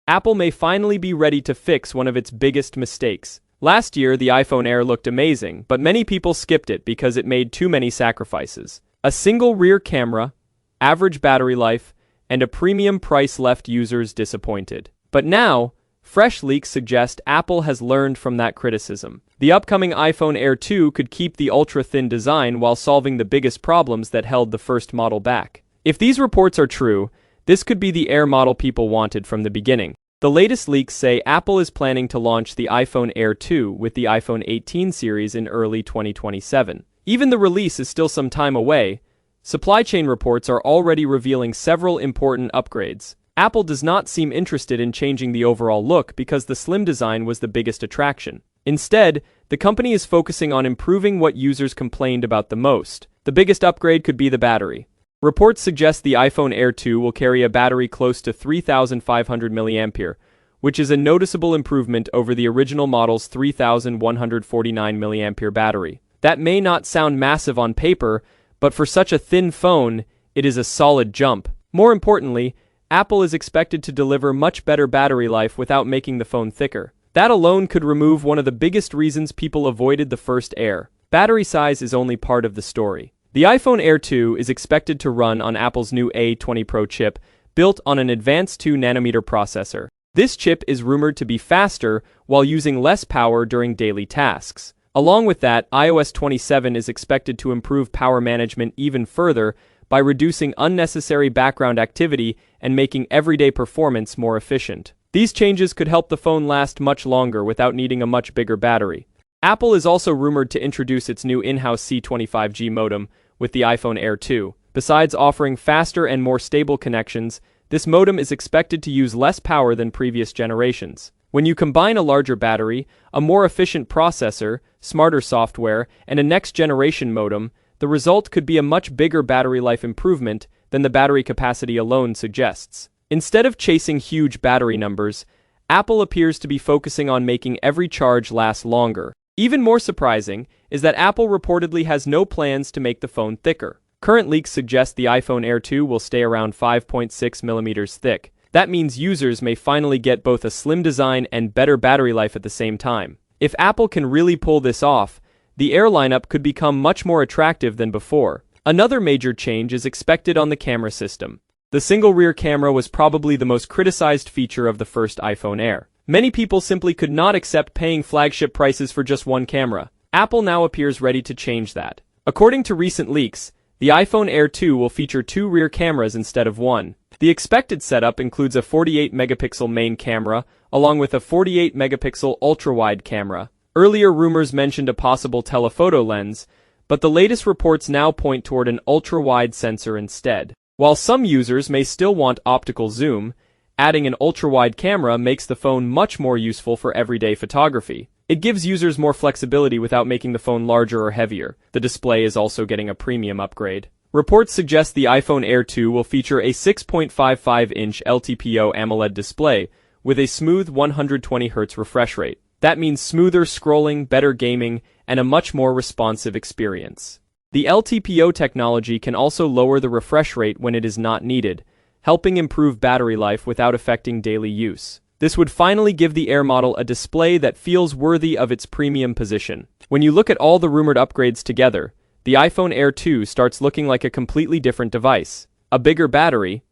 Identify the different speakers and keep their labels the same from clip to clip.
Speaker 1: Apple may finally be ready to fix one of its biggest mistakes. Last year, the iPhone Air looked amazing, but many people skipped it because it made too many sacrifices. A single rear camera, average battery life, and a premium price left users disappointed. But now, fresh leaks suggest Apple has learned from that criticism. The upcoming iPhone Air 2 could keep the ultra-thin design while solving the biggest problems that held the first model back. If these reports are true, this could be the Air model people wanted from the beginning. The latest leaks say Apple is planning to launch the iPhone Air 2 with the iPhone 18 series in early 2027. Even the release is still some time away. Supply chain reports are already revealing several important upgrades. Apple does not seem interested in changing the overall look because the slim design was the biggest attraction. Instead, the company is focusing on improving what users complained about the most. The biggest upgrade could be the battery. Reports suggest the iPhone Air 2 will carry a battery close to 3,500 mAh, which is a noticeable improvement over the original model's 3,149 mAh battery. That may not sound massive on paper, but for such a thin phone, it is a solid jump. More importantly, Apple is expected to deliver much better battery life without making the phone thicker. That alone could remove one of the biggest reasons people avoided the first Air. Battery size is only part of the story. The iPhone Air 2 is expected to run on Apple's new A20 Pro chip, built on an advanced 2nm processor. This chip is rumored to be faster while using less power during daily tasks. Along with that, iOS 27 is expected to improve power management even further by reducing unnecessary background activity and making everyday performance more efficient. These changes could help the phone last much longer without needing a much bigger battery. Apple is also rumored to introduce its new in-house C25G modem with the iPhone Air 2. Besides offering faster and more stable connections, this modem is expected to use less power than previous generations. When you combine a larger battery, a more efficient processor, smarter software, and a next-generation modem, the result could be a much bigger battery life improvement than the battery capacity alone suggests. Instead of chasing huge battery numbers, Apple appears to be focusing on making every charge last longer. Even more surprising is that Apple reportedly has no plans to make the phone thicker. Current leaks suggest the iPhone Air 2 will stay around 5.6mm thick. That means users may finally get both a slim design and better battery life at the same time. If Apple can really pull this off, the Air lineup could become much more attractive than before. Another major change is expected on the camera system. The single rear camera was probably the most criticized feature of the first iPhone Air. Many people simply could not accept paying flagship prices for just one camera. Apple now appears ready to change that. According to recent leaks, the iPhone Air 2 will feature 2 rear cameras instead of 1. The expected setup includes a 48-megapixel main camera, along with a 48-megapixel ultrawide camera. Earlier rumors mentioned a possible telephoto lens, but the latest reports now point toward an ultra-wide sensor instead. While some users may still want optical zoom, adding an ultra-wide camera makes the phone much more useful for everyday photography. It gives users more flexibility without making the phone larger or heavier. The display is also getting a premium upgrade. Reports suggest the iPhone Air 2 will feature a 6.55-inch LTPO AMOLED display with a smooth 120Hz refresh rate. That means smoother scrolling, better gaming, and a much more responsive experience. The LTPO technology can also lower the refresh rate when it is not needed, helping improve battery life without affecting daily use. This would finally give the Air model a display that feels worthy of its premium position. When you look at all the rumored upgrades together, the iPhone Air 2 starts looking like a completely different device. A bigger battery,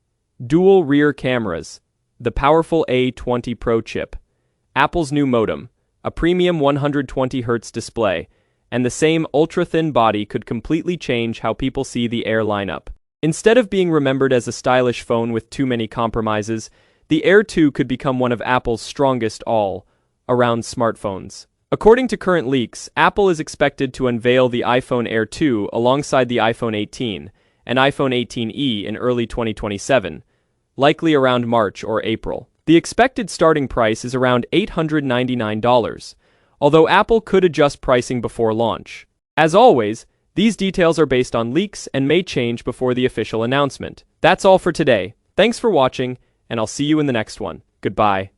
Speaker 1: dual rear cameras, the powerful A20 Pro chip, Apple's new modem, a premium 120Hz display, and the same ultra-thin body could completely change how people see the Air lineup. Instead of being remembered as a stylish phone with too many compromises, the Air 2 could become one of Apple's strongest all-around smartphones. According to current leaks, Apple is expected to unveil the iPhone Air 2 alongside the iPhone 18 and iPhone 18e in early 2027, likely around March or April. The expected starting price is around $899, although Apple could adjust pricing before launch. As always, these details are based on leaks and may change before the official announcement. That's all for today. Thanks for watching, and I'll see you in the next one. Goodbye.